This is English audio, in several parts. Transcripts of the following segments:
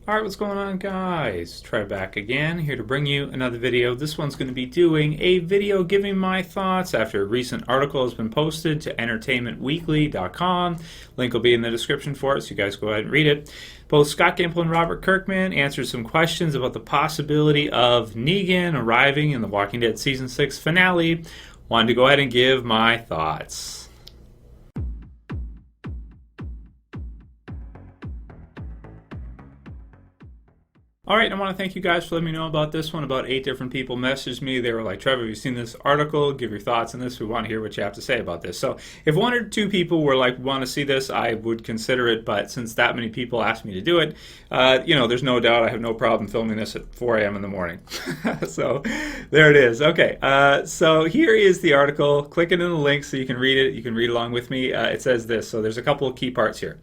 Alright, what's going on, guys? Trev back again, here to bring you another video. This one's going to be doing a video giving my thoughts after a recent article has been posted to entertainmentweekly.com. Link will be in the description for it, so you guys go ahead and read it. Both Scott Gimple and Robert Kirkman answered some questions about the possibility of Negan arriving in The Walking Dead Season 6 finale. Wanted to go ahead and give my thoughts. Alright, I want to thank you guys for letting me know about this one. About 8 different people messaged me. They were like, Trevor, have you seen this article? Give your thoughts on this. We want to hear what you have to say about this. So if 1 or 2 people were like, want to see this, I would consider it. But since that many people asked me to do it, there's no doubt I have no problem filming this at 4 a.m. in the morning. So there it is. Okay, so here is the article. Click it in the link so you can read it. You can read along with me. It says this. So there's a couple of key parts here.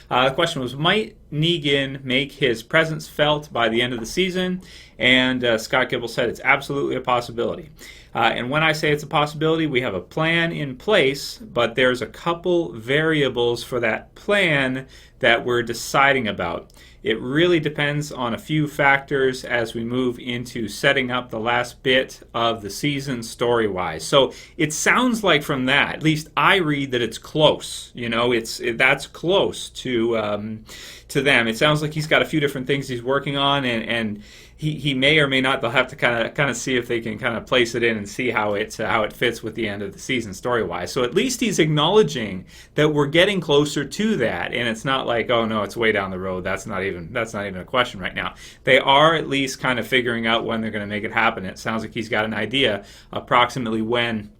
The question was, might Negan make his presence felt by the end of the season? And Scott Gimple said it's absolutely a possibility. And when I say it's a possibility, we have a plan in place, but there's a couple variables for that plan that we're deciding about. It really depends on a few factors as we move into setting up the last bit of the season story-wise. So it sounds like from that, at least I read that it's close. That's close to them. It sounds like he's got a few different things he's working on, and he may or may not. They'll have to kind of see if they can kind of place it in and see how it fits with the end of the season story-wise. So at least he's acknowledging that we're getting closer to that, and it's not like, oh no, it's way down the road. That's not even a question right now. They are at least kind of figuring out when they're going to make it happen. It sounds like he's got an idea approximately when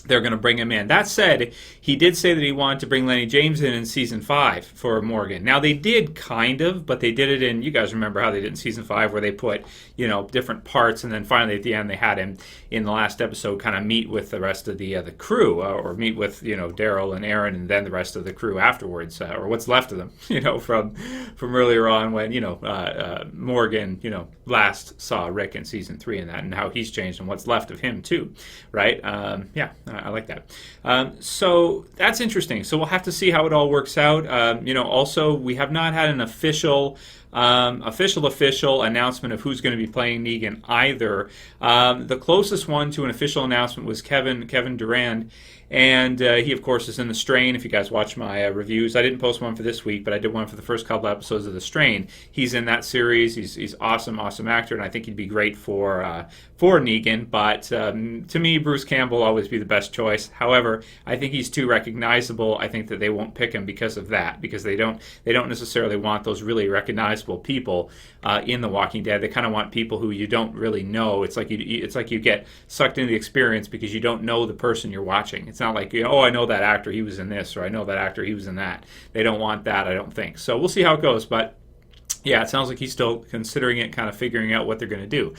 they're going to bring him in. That said, he did say that he wanted to bring Lenny James in Season 5 for Morgan. Now, they did kind of, but they did it in, you guys remember how they did in Season 5 where they put, different parts, and then finally at the end they had him in the last episode kind of meet with the rest of the crew, or meet with, Daryl and Aaron and then the rest of the crew afterwards, or what's left of them, from earlier on when, Morgan, last saw Rick in Season 3 and that, and how he's changed and what's left of him too, right? I like that. So that's interesting. So we'll have to see how it all works out. Also, we have not had an official announcement of who's going to be playing Negan either. The closest one to an official announcement was Kevin Durand. And he, of course, is in The Strain. If you guys watch my reviews, I didn't post one for this week, but I did one for the first couple episodes of The Strain. He's in that series. He's awesome actor, and I think he'd be great for Negan. But to me, Bruce Campbell will always be the best choice. However, I think he's too recognizable. I think that they won't pick him because of that, because they don't necessarily want those really recognizable people in The Walking Dead. They kind of want people who you don't really know. It's like you get sucked into the experience because you don't know the person you're watching. It's not like, I know that actor, he was in this, or I know that actor, he was in that. They don't want that, I don't think. So we'll see how it goes, but yeah, it sounds like he's still considering it, kind of figuring out what they're going to do.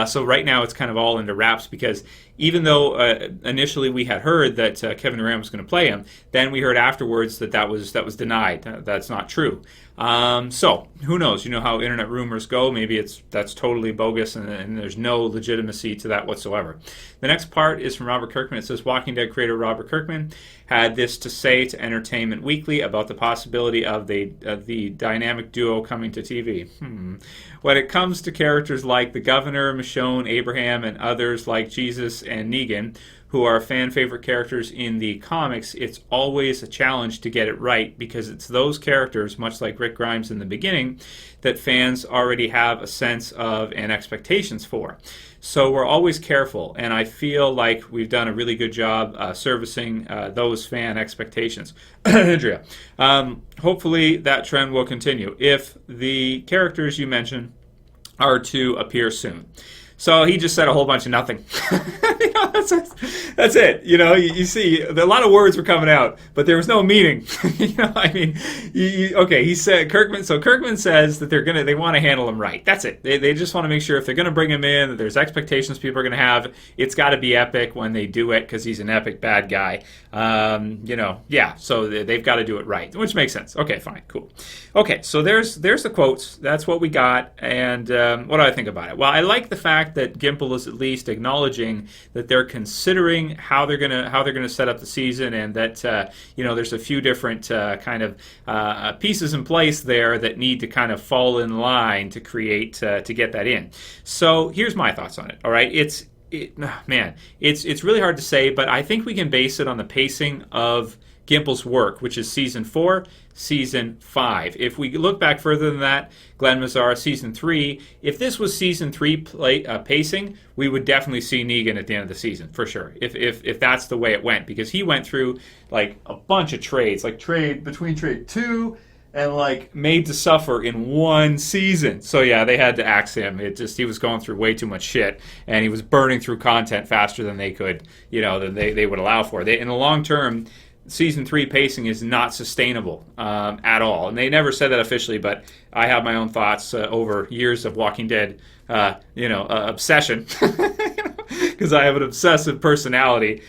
So right now it's kind of all into wraps, because even though initially we had heard that Kevin Durant was going to play him, then we heard afterwards that was denied. That's not true. So who knows? You know how internet rumors go. Maybe that's totally bogus, and there's no legitimacy to that whatsoever. The next part is from Robert Kirkman. It says, Walking Dead creator Robert Kirkman had this to say to Entertainment Weekly about the possibility of the dynamic duo coming to TV. When it comes to characters like the Governor, Michonne, Abraham, and others like Jesus and Negan, who are fan favorite characters in the comics, it's always a challenge to get it right, because it's those characters, much like Rick Grimes in the beginning, that fans already have a sense of and expectations for. So we're always careful, and I feel like we've done a really good job servicing those fan expectations. Andrea, hopefully that trend will continue if the characters you mentioned are to appear soon. So he just said a whole bunch of nothing. That's it. You see, a lot of words were coming out, but there was no meaning. Okay, he said Kirkman. So Kirkman says that they want to handle him right. That's it. They just want to make sure if they're going to bring him in, that there's expectations people are going to have. It's got to be epic when they do it, because he's an epic bad guy. So they've got to do it right, which makes sense. Okay, fine, cool. Okay, so there's the quotes. That's what we got, and what do I think about it? Well, I like the fact fact that Gimple is at least acknowledging that they're considering how they're gonna set up the season, and that there's a few different kind of pieces in place there that need to kind of fall in line to create to get that in. So here's my thoughts on it. All right, it's really hard to say, but I think we can base it on the pacing of Gimple's work, which is season 4, season 5. If we look back further than that, Glenn Mazzara, season 3, if this was season 3 pacing, we would definitely see Negan at the end of the season, for sure, if that's the way it went, because he went through like a bunch of trades, like between trade 2 and like Made to Suffer in one season. So yeah, they had to axe him. He was going through way too much shit, and he was burning through content faster than they could, than they would allow for. In the long term, season 3 pacing is not sustainable at all, and they never said that officially, but I have my own thoughts over years of Walking Dead obsession, because I have an obsessive personality.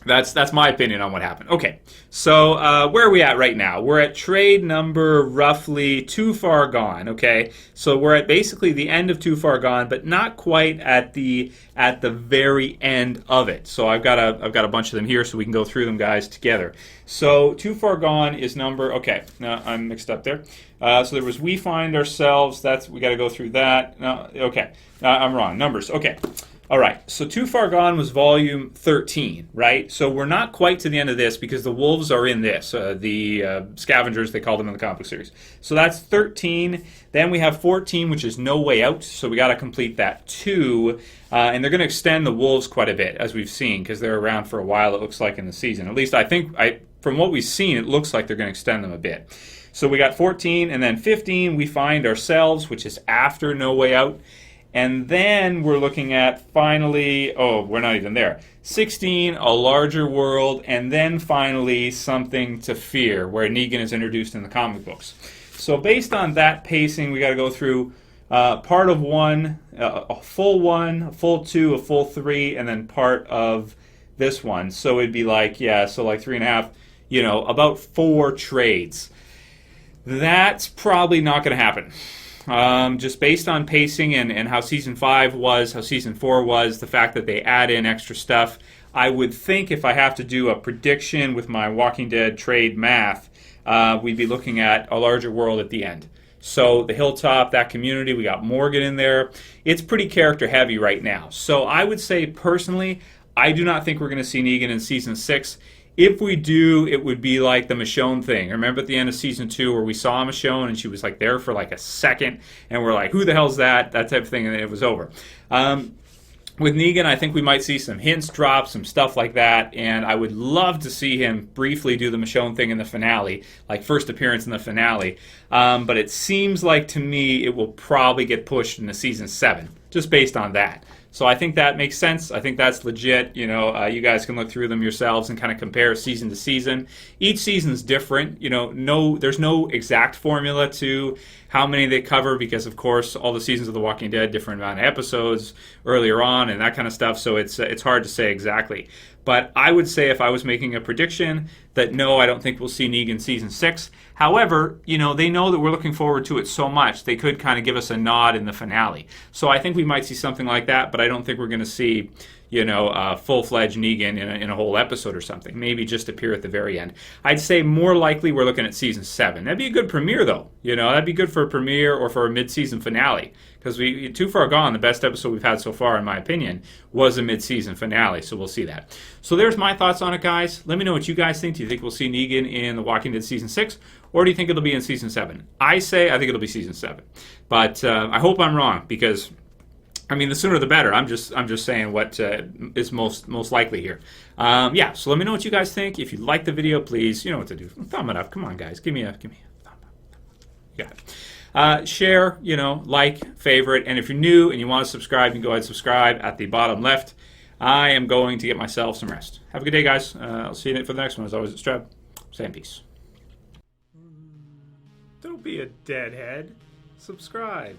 That's my opinion on what happened. Okay, so where are we at right now? We're at trade number roughly Too Far Gone. Okay, so we're at basically the end of Too Far Gone, but not quite at the very end of it. So I've got a bunch of them here, so we can go through them, guys, together. So Too Far Gone is number. Okay, no, I'm mixed up there. So there was We Find Ourselves. We got to go through that. No, okay, I'm wrong. Numbers. Okay. All right, so Too Far Gone was volume 13, right? So we're not quite to the end of this because the wolves are in this, the scavengers, they call them in the comic book series. So that's 13. Then we have 14, which is No Way Out, so we got to complete that too. And they're going to extend the wolves quite a bit, as we've seen, because they're around for a while, it looks like, in the season. At least I think, from what we've seen, it looks like they're going to extend them a bit. So we got 14, and then 15, We Find Ourselves, which is after No Way Out. And then we're looking at finally, we're not even there, 16, A Larger World, and then finally Something to Fear, where Negan is introduced in the comic books. So based on that pacing, we got to go through part of 1, a full 1, a full 2, a full 3, and then part of this one. So it'd be like, so like 3.5, about 4 trades. That's probably not going to happen. Just based on pacing and how season 5 was, how season 4 was, the fact that they add in extra stuff, I would think if I have to do a prediction with my Walking Dead trade math, we'd be looking at A Larger World at the end. So the Hilltop, that community, we got Morgan in there. It's pretty character heavy right now. So I would say personally, I do not think we're going to see Negan in season 6. If we do, it would be like the Michonne thing. Remember at the end of season 2 where we saw Michonne and she was like there for like a second, and we're like, who the hell's that? That type of thing, and then it was over. With Negan, I think we might see some hints drop, some stuff like that, and I would love to see him briefly do the Michonne thing in the finale, like first appearance in the finale. But it seems like to me it will probably get pushed into season 7, just based on that. So I think that makes sense. I think that's legit. You guys can look through them yourselves and kind of compare season to season. Each season's different. There's no exact formula to how many they cover because, of course, all the seasons of The Walking Dead, different amount of episodes earlier on and that kind of stuff. So it's hard to say exactly. But I would say if I was making a prediction that no, I don't think we'll see Negan season 6. However, they know that we're looking forward to it so much, they could kind of give us a nod in the finale. So I think we might see something like that, but I don't think we're going to see, full-fledged Negan in a whole episode or something. Maybe just appear at the very end. I'd say more likely we're looking at season 7. That'd be a good premiere, though. That'd be good for a premiere or for a mid-season finale. Because Too Far Gone, the best episode we've had so far, in my opinion, was a mid-season finale. So we'll see that. So there's my thoughts on it, guys. Let me know what you guys think. Do you think we'll see Negan in The Walking Dead season 6? Or do you think it'll be in season 7? I think it'll be season 7. But I hope I'm wrong, because the sooner the better. I'm just saying what is most likely here. So let me know what you guys think. If you like the video, please, you know what to do. Thumb it up. Come on, guys. Give me a thumb up. You got it. Share, like, favorite, and if you're new and you want to subscribe, you can go ahead and subscribe at the bottom left. I am going to get myself some rest. Have a good day, guys. I'll see you for the next one. As always, it's Trev. Saying peace. Don't be a deadhead. Subscribe.